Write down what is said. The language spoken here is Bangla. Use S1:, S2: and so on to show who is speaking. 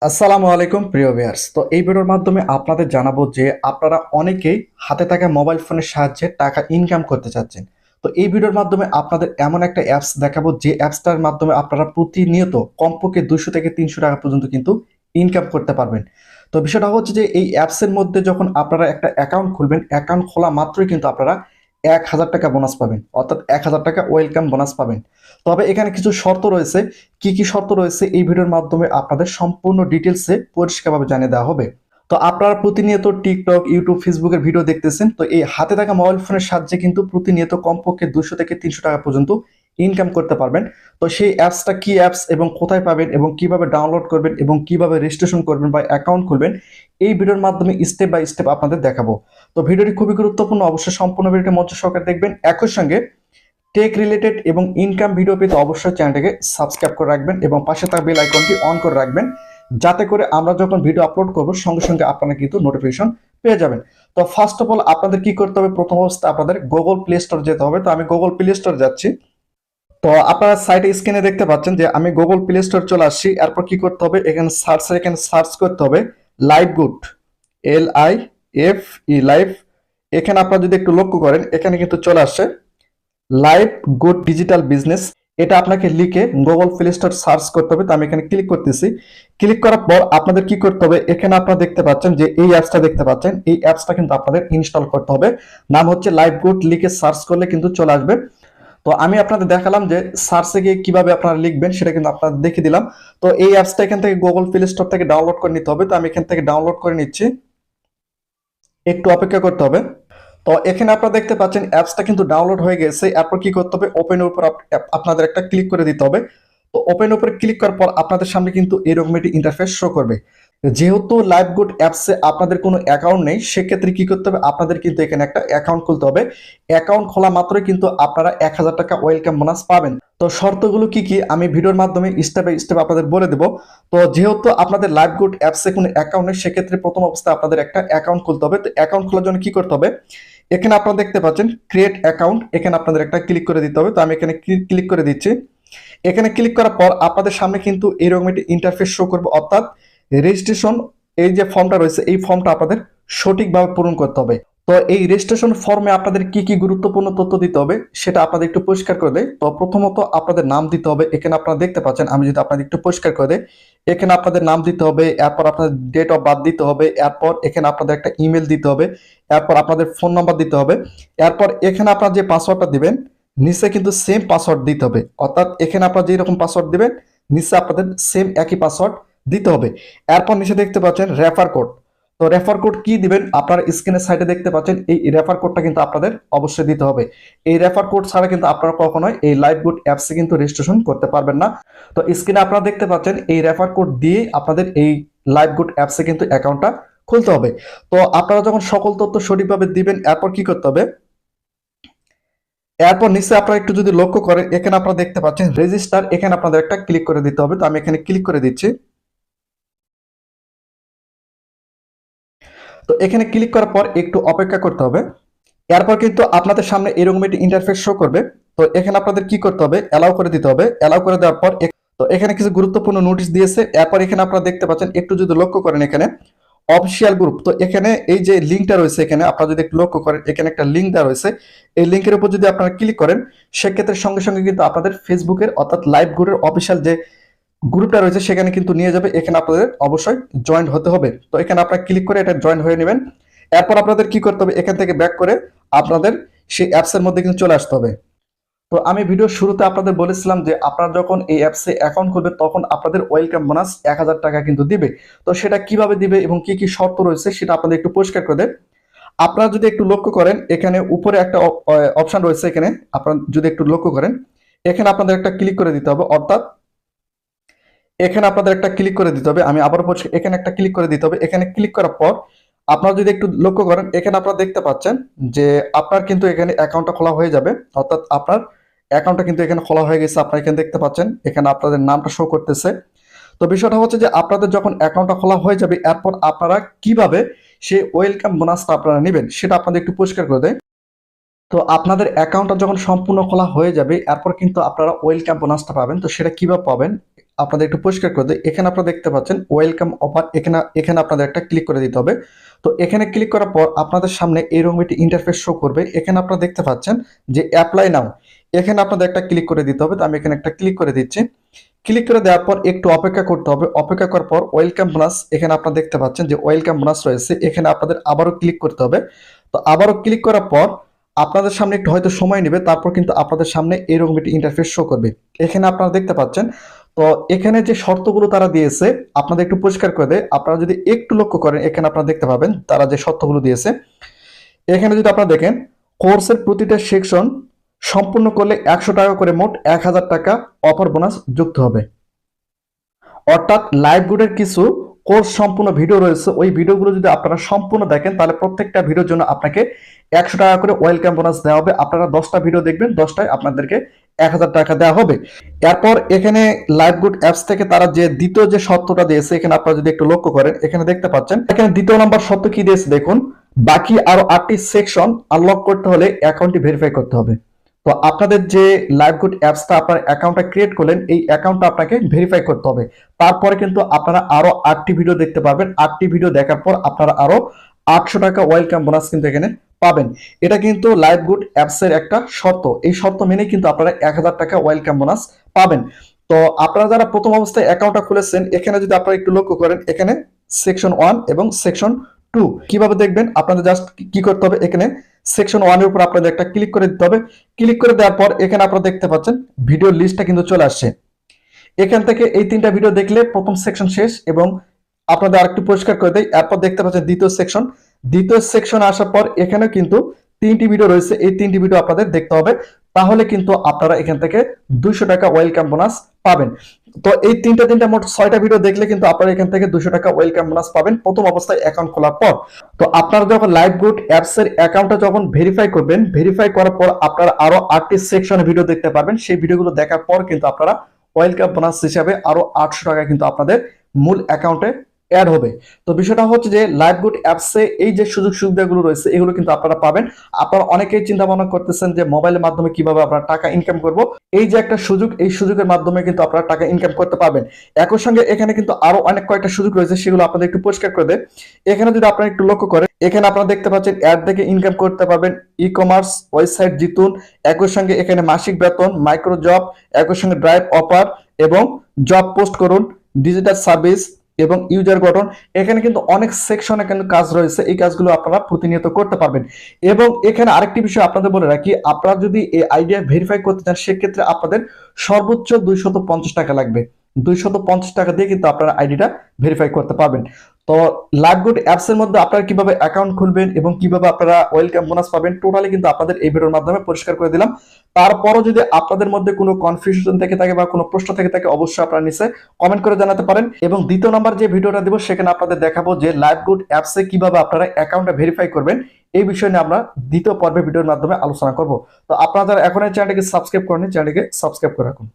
S1: আসসালামু আলাইকুম প্রিয় ভিউয়ার্স। তো এই ভিডিওর মাধ্যমে আপনাদের জানাবো যে আপনারা অনেকেই হাতে থাকা মোবাইল ফোনের সাহায্যে টাকা ইনকাম করতে চাচ্ছেন। তো এই ভিডিওর মাধ্যমে আপনাদের এমন একটা অ্যাপস দেখাবো যে অ্যাপসটার মাধ্যমে আপনারা প্রতিনিয়ত কমপক্ষে 200 থেকে 300 টাকা পর্যন্ত কিন্তু ইনকাম করতে পারবেন। তো বিষয়টা হচ্ছে যে এই অ্যাপসের মধ্যে যখন আপনারা একটা অ্যাকাউন্ট খুলবেন, অ্যাকাউন্ট খোলা মাত্রই কিন্তু আপনারা 1000 টাকা বোনাস পাবেন, অর্থাৎ 1000 টাকা ওয়েলকাম বোনাস পাবেন। তবে এখানে কিছু শর্ত রয়েছে। কি কি শর্ত রয়েছে এই ভিডিওর মাধ্যমে আপনাদের সম্পূর্ণ ডিটেলসে পরিষ্কারভাবে জানিয়ে দেওয়া হবে। তো আপনারা প্রতিনিয়ত টিকটক, ইউটিউব, ফেসবুকের ভিডিও দেখতেছেন। তো এই হাতে থাকা মোবাইল ফোনের সাহায্যে কিন্তু প্রতিনিয়ত কমপক্ষে 200 থেকে 300 টাকা পর্যন্ত ইনকাম করতে পারবেন। তো সেই অ্যাপসটা কি অ্যাপস এবং কোথায় পাবেন এবং কিভাবে ডাউনলোড করবেন এবং কিভাবে রেজিস্ট্রেশন করবেন বা অ্যাকাউন্ট খুলবেন, এই ভিডিওর মাধ্যমে স্টেপ বাই স্টেপ আপনাদের দেখাবো। তো ভিডিওটি খুবই গুরুত্বপূর্ণ, অবশ্যই সম্পূর্ণ ভিডিওটি মনোযোগ সহকারে দেখবেন। একই সঙ্গে টেক রিলেটেড এবং ইনকাম ভিডিও পেতে অবশ্যই চ্যানেলটাকে সাবস্ক্রাইব করে রাখবেন এবং পাশে থাকা বেল আইকনটি অন করে রাখবেন, যাতে করে আমরা যখন ভিডিও আপলোড করব সঙ্গে সঙ্গে আপনারা কিন্তু নোটিফিকেশন পেয়ে যাবেন। তো ফার্স্ট অফ অল আপনাদের কি করতে হবে, প্রথম অবস্থায় আপনাদের গুগল প্লে স্টোর যেতে হবে। তো আমি গুগল প্লে স্টোর যাচ্ছি। তো আপনারা সাইটে স্ক্রিনে দেখতে পাচ্ছেন যে আমি গুগল প্লে স্টোর চলে আসছি। এরপর কি করতে হবে, এখানে সার্চ করতে হবে লাইভ গুড, LIFE লাইভ। এখানে আপনারা যদি একটু লক্ষ্য করেন, এখানে কিন্তু চলে আসছে লাইভ গুড ডিজিটাল বিজনেস। এটা আপনাকে লিখে গুগল প্লে স্টোর সার্চ করতে হবে। তো আমি এখানে ক্লিক করতেছি। ক্লিক করার পর আপনাদের কি করতে হবে, এখানে আপনারা দেখতে পাচ্ছেন যে এই অ্যাপসটা দেখতে পাচ্ছেন, এই অ্যাপসটা কিন্তু আপনাদের ইনস্টল করতে হবে। নাম হচ্ছে লাইভ গুড, লিখে সার্চ করলে কিন্তু চলে আসবে। তো আমি আপনাদের দেখালাম যে সার্চে গিয়ে কিভাবে আপনারা লিখবেন, সেটা কিন্তু আপনাদের দেখিয়ে দিলাম। তো এই অ্যাপসটা এখান থেকে গুগল প্লে স্টোর থেকে ডাউনলোড করে নিতে হবে। তো আমি এখান থেকে ডাউনলোড করে নিচ্ছি, একটু অপেক্ষা করতে হবে। তো এখানে আপনারা দেখতে পাচ্ছেন অ্যাপসটা কিন্তু ডাউনলোড হয়ে গেছে। এরপর কি করতে হবে, ওপেনের উপর আপনাদের একটা ক্লিক করে দিতে হবে। তো ওপেন উপরে ক্লিক করার পর আপনাদের সামনে কিন্তু এরকম একটি ইন্টারফেস শো করবে। যেহেতু লাইভ গুড অ্যাপসে আপনাদের কোনো অ্যাকাউন্ট নেই, সেক্ষেত্রে কি করতে হবে, আপনাদের কিন্তু এখানে একটা অ্যাকাউন্ট খুলতে হবে। অ্যাকাউন্ট খোলা মাত্রই কিন্তু আপনারা 1000 টাকা ওয়েলকাম বোনাস পাবেন। তো শর্তগুলো কি কি আমি ভিডিওর মাধ্যমে স্টেপ বাই স্টেপ আপনাদের বলে দেবো। তো যেহেতু আপনাদের লাইভ গুড অ্যাপসে কোনো অ্যাকাউন্ট নেই, সেক্ষেত্রে প্রথম অবস্থায় আপনাদের একটা অ্যাকাউন্ট খুলতে হবে। তো অ্যাকাউন্ট খোলার জন্য কি করতে হবে, এখানে আপনারা দেখতে পাচ্ছেন ক্রিয়েট অ্যাকাউন্ট, এখানে আপনাদের একটা ক্লিক করে দিতে হবে। তো আমি এখানে ক্লিক করে দিচ্ছি। এখানে ক্লিক করার পর আপনাদের সামনে কিন্তু এরকম একটি ইন্টারফেস শো করবে, অর্থাৎ রেজিস্ট্রেশন। এই যে ফর্মটা রয়েছে, এই ফর্মটা আপনাদের সঠিকভাবে পূরণ করতে হবে। তো এই রেজিস্ট্রেশন ফর্মে আপনাদের কি কি গুরুত্বপূর্ণ তথ্য দিতে হবে সেটা আপনাদের একটু পরিষ্কার করে দেয়। তো প্রথমত আপনাদের নাম দিতে হবে। এখানে আপনারা দেখতে পাচ্ছেন, আমি যদি আপনাদের একটু পরিষ্কার করে দেয়, এখানে আপনাদের নাম দিতে হবে, এরপর আপনাদের ডেট অফ বার্থ দিতে হবে, এরপর এখানে আপনাদের একটা ইমেল দিতে হবে, এরপর আপনাদের ফোন নাম্বার দিতে হবে, এরপর এখানে আপনারা যে পাসওয়ার্ডটা দিবেন নিচে কিন্তু সেম পাসওয়ার্ড দিতে হবে। অর্থাৎ এখানে আপনারা যে রকম পাসওয়ার্ড দিবেন নিচে আপনাদের সেম একই পাসওয়ার্ড দিতে হবে। এরপর নিচে দেখতে পাচ্ছেন রেফার কোড। তো রেফার কোড কি দিবেন, আপনার স্ক্রিনের সাইডে দেখতে পাচ্ছেন এই রেফার কোডটা কিন্তু আপনাদের অবশ্যই দিতে হবে। এই রেফার কোড ছাড়া কিন্তু আপনারা কখনোই এই লাইভ গুড অ্যাপসে কিন্তু রেজিস্ট্রেশন করতে পারবেন না। তো স্ক্রিনে আপনারা দেখতে পাচ্ছেন এই রেফার কোড দিয়ে আপনাদের এই লাইভ গুড অ্যাপসে কিন্তু অ্যাকাউন্টটা খুলতে হবে। তো আপনারা যখন সকল তথ্য সঠিকভাবে দিবেন, এরপর কি করতে হবে, এরপর নিচে আপনারা একটু যদি লক্ষ্য করেন, এখানে আপনারা দেখতে পাচ্ছেন রেজিস্টার, এখানে আপনাদের একটা ক্লিক করে দিতে হবে। তো আমি এখানে ক্লিক করে দিচ্ছি। তো এখানে ক্লিক করার পর একটু অপেক্ষা করতে হবে। এরপর কিন্তু আপনাদের সামনে এরকম একটি ইন্টারফেস শো করবে। তো এখানে আপনাদের কি করতে হবে, অ্যালাউ করে দিতে হবে। অ্যালাউ করে দেওয়ার পর তো এখানে কিছু গুরুত্বপূর্ণ নোটিশ দিয়েছে। এরপর এখানে আপনারা দেখতে পাচ্ছেন, একটু যদি লক্ষ্য করেন এখানে অফিসিয়াল গ্রুপ। তো এখানে এই যে লিঙ্কটা রয়েছে, এখানে আপনারা যদি একটু লক্ষ্য করেন, এখানে একটা লিঙ্ক দেওয়া রয়েছে। এই লিঙ্কের উপর যদি আপনারা ক্লিক করেন, সেক্ষেত্রে সঙ্গে সঙ্গে কিন্তু আপনাদের ফেসবুকের অর্থাৎ লাইভ গ্রুপের অফিসিয়াল যে গ্রুপটা রয়েছে সেখানে কিন্তু নিয়ে যাবে। এখানে আপনাদের অবশ্যই জয়েন হতে হবে। তো এখানে আপনারা ক্লিক করে এটা জয়েন হয়ে নেবেন। এরপর আপনাদের কি করতে হবে, এখান থেকে ব্যাক করে আপনাদের সেই অ্যাপসের মধ্যে কিন্তু চলে আসতে হবে। তো আমি ভিডিওর শুরুতে আপনাদের বলেছিলাম যে আপনারা যখন এই অ্যাপসে অ্যাকাউন্ট করবেন তখন আপনাদের ওয়েলকাম বোনাস 1000 টাকা কিন্তু দিবে। তো সেটা কিভাবে দিবে এবং কি কি শর্ত রয়েছে সেটা আপনাদের একটু পরিষ্কার করে দেন। আপনারা যদি একটু লক্ষ্য করেন, এখানে উপরে একটা অপশন রয়েছে, এখানে আপনারা যদি একটু লক্ষ্য করেন, এখানে আপনাদের একটা ক্লিক করে দিতে হবে। অর্থাৎ এখানে আপনাদের একটা ক্লিক করে দিতে হবে। আমি আবার বলছি, এখানে একটা ক্লিক করে দিতে হবে। এখানে ক্লিক করার পর আপনারা যদি একটু লক্ষ্য করেন, এখানে আপনারা দেখতে পাচ্ছেন যে আপনার কিন্তু এখানে অ্যাকাউন্টটা খোলা হয়ে যাবে। অর্থাৎ আপনার অ্যাকাউন্টটা কিন্তু এখানে খোলা হয়ে গেছে। আপনারা এখানে দেখতে পাচ্ছেন, এখানে আপনাদের নামটা শো করতেছে। তো বিষয়টা হচ্ছে যে আপনাদের যখন অ্যাকাউন্টটা খোলা হয়ে যাবে, এরপর আপনারা কিভাবে সেই ওয়েলকাম বোনাসটা আপনারা নেবেন সেটা আপনাদের একটু পরিষ্কার করে দেয়। তো আপনাদের অ্যাকাউন্টটা যখন সম্পূর্ণ খোলা হয়ে যাবে, এরপর কিন্তু আপনারা ওয়েলকাম বোনাসটা পাবেন। তো সেটা কিভাবে পাবেন আপনাদের একটু পরিষ্কার করে দিই। এখানে আপনারা দেখতে পাচ্ছেন ওয়েলকাম অফার, এখানে আপনাদের একটা ক্লিক করে দিতে হবে। তো এখানে ক্লিক করার পর আপনাদের সামনে এরকম একটি ইন্টারফেস শো করবে। এখানে আপনারা দেখতে পাচ্ছেন যে অ্যাপ্লাই নাও, এখানে আপনাদের একটা ক্লিক করে দিতে হবে। তো আমি এখানে একটা ক্লিক করে দিচ্ছি। ক্লিক করে দেওয়ার পর একটু অপেক্ষা করতে হবে। অপেক্ষা করার পর ওয়েলকাম বোনাস, এখানে আপনারা দেখতে পাচ্ছেন যে ওয়েলকাম বোনাস রয়েছে, এখানে আপনাদের আবারও ক্লিক করতে হবে। তো আবারও ক্লিক করার পর আপনাদের সামনে একটু হয়তো সময় নেবে, তারপর কিন্তু আপনাদের সামনে এরকম একটি ইন্টারফেস শো করবে। এখানে আপনারা দেখতে পাচ্ছেন। তো এখানে যে শর্তগুলো তারা দিয়েছে আপনাদের একটু পরিষ্কার করে দেয়। আপনারা যদি একটু লক্ষ্য করেন এখানে আপনারা দেখতে পাবেন তারা যে শর্তগুলো দিয়েছে। এখানে যদি আপনারা দেখেন কোর্সের প্রতিটা সেকশন সম্পূর্ণ করলে 100 টাকা করে মোট 1000 টাকা অফার বোনাস যুক্ত হবে। অর্থাৎ লাইভ গুডের কিছু কোর্স সম্পূর্ণ ভিডিও রয়েছে, ওই ভিডিওগুলো যদি আপনারা সম্পূর্ণ দেখেন তাহলে প্রত্যেকটা ভিডিওর জন্য আপনাকে 100 টাকা করে ওয়েলকাম বোনাস দেওয়া হবে। আপনারা 10টা ভিডিও দেখবেন, 10টায় আপনাদেরকে 1000 টাকা দেওয়া হবে। এরপর এখানে লাইভ গুড অ্যাপস থেকে তারা যে দ্বিতীয় যে শর্তটা দিয়েছে, এখানে আপনারা যদি একটু লক্ষ্য করেন এখানে দেখতে পাচ্ছেন, এখানে দ্বিতীয় নম্বর শর্ত কি দিয়েছে দেখুন, বাকি আরো 8টি সেকশন আনলক করতে হলে অ্যাকাউন্টটি ভেরিফাই করতে হবে। তো আপনাদের যে লাইভগুড অ্যাপসটা আপনার অ্যাকাউন্টটা ক্রিয়েট করলেন, এই অ্যাকাউন্টটা আপনাকে ভেরিফাই করতে হবে। তারপরে কিন্তু আপনারা আরো 8টি ভিডিও দেখতে পারবেন। 8টি ভিডিও দেখার পর আপনারা আরো 800 টাকা ওয়েলকাম বোনাস কিন্তু এখানে পাবেন। এটা কিন্তু লাইভগুড অ্যাপসের একটা শর্ত, এই শর্ত মেনে কিন্তু আপনারা 1000 টাকা ওয়েলকাম বোনাস পাবেন। তো আপনারা যারা প্রথম অবস্থায় অ্যাকাউন্টটা খুলেছেন, এখানে যদি আপনারা একটু লক্ষ্য করেন, এখানে সেকশন 1 এবং সেকশন 2 কিভাবে দেখবেন, আপনাদের জাস্ট কি করতে হবে, এখানে সেকশন 1 এর উপর আপনাদের একটা ক্লিক করে দিতে হবে। ক্লিক করে দেওয়ার পর এখানে আপনারা দেখতে পাচ্ছেন ভিডিও লিস্টটা কিন্তু চলে আসছে। এখান থেকে এই 3টা ভিডিও দেখলে প্রথম সেকশন শেষ এবং আপনাদের আরেকটু পরিষ্কার করে দেয়। এরপর দেখতে পাচ্ছেন দ্বিতীয় সেকশন। দ্বিতীয় সেকশন আসার পর এখানে কিন্তু 3টি ভিডিও রয়েছে, এই 3টি ভিডিও আপনাদের দেখতে হবে। তাহলে কিন্তু আপনারা এখান থেকে 200 টাকা ওয়েলকাম বোনাস পাবেন। তো এই তিনটা মোট 6টা ভিডিও দেখলে কিন্তু আপনারা এখান থেকে 200 টাকা ওয়েলকাম বোনাস পাবেন প্রথম অবস্থায় অ্যাকাউন্ট খোলার পর। তো আপনারা যখন লাইভগুড অ্যাপস এর অ্যাকাউন্টটা যখন ভেরিফাই করবেন, ভেরিফাই করার পর আপনারা আরো 8টি সেকশনে ভিডিও দেখতে পারবেন। সেই ভিডিওগুলো দেখার পর কিন্তু আপনারা ওয়েলকাম বোনাস হিসাবে আরো 800 টাকা কিন্তু আপনাদের মূল অ্যাকাউন্টে অ্যাড হবে। তো বিষয়টা হচ্ছে যে লাইভগুড অ্যাপসে এই যে সুযোগ সুবিধাগুলো রয়েছে এগুলো কিন্তু আপনারা পাবেন। আপনারা অনেকেই চিন্তা ভাবনা করতেছেন যে মোবাইলের মাধ্যমে কিভাবে আপনারা টাকা ইনকাম করব। এই যে একটা সুযোগ, এই সুযোগের মাধ্যমে কিন্তু আপনারা টাকা ইনকাম করতে পারবেন। একই সঙ্গে এখানে কিন্তু আরো অনেক কয়েকটা সুযোগ রয়েছে, সেগুলো আপনাদের একটু পরিষ্কার করে দেয়। এখানে যদি আপনারা একটু লক্ষ্য করেন, এখানে আপনারা দেখতে পাচ্ছেন অ্যাড থেকে ইনকাম করতে পারবেন, ই কমার্স ওয়েবসাইট জিতুন, একই সঙ্গে এখানে মাসিক বেতন, মাইক্রো জব, একই সঙ্গে ড্রাইভ অফার এবং জব পোস্ট করুন, ডিজিটাল সার্ভিস এবং ইউজার গঠন। এখানে কিন্তু অনেক সেকশনে কিন্তু কাজ রয়েছে, এই কাজগুলো আপনারা প্রতিনিয়ত করতে পারবেন। এবং এখানে আরেকটি বিষয় আপনাদের বলে রাখি, আপনারা যদি এই আইডিয়া ভেরিফাই করতে চান সেক্ষেত্রে আপনাদের সর্বোচ্চ 250 টাকা লাগবে। 250 টাকা দিয়ে কিন্তু আপনারা আইডিটা ভেরিফাই করতে পারবেন। তো লাইভগুড অ্যাপস এর মধ্যে আপনারা কিভাবে অ্যাকাউন্ট খুলবেন এবং কিভাবে আপনারা ওয়েলকাম বোনাস পাবেন টোটালি কিন্তু আপনাদের এই ভিডিওর মাধ্যমে পরিষ্কার করে দিলাম। তারপরও যদি আপনাদের মধ্যে কোনো কনফিউশন থেকে থাকে বা কোনো প্রশ্ন থেকে থাকে অবশ্যই আপনারা নিচে কমেন্ট করে জানাতে পারেন। এবং দ্বিতীয় নাম্বার যে ভিডিওটা দেব সেখানে আপনাদের দেখাবো যে লাইভগুড অ্যাপসে কিভাবে আপনারা অ্যাকাউন্টটা ভেরিফাই করবেন, এই বিষয় নিয়ে আমরা দ্বিতীয় পর্বে ভিডিওর মাধ্যমে আলোচনা করব। তো আপনারা যারা এখন এই চ্যানেলটিকে সাবস্ক্রাইব করেন, চ্যানেলটিকে সাবস্ক্রাইব করে রাখুন।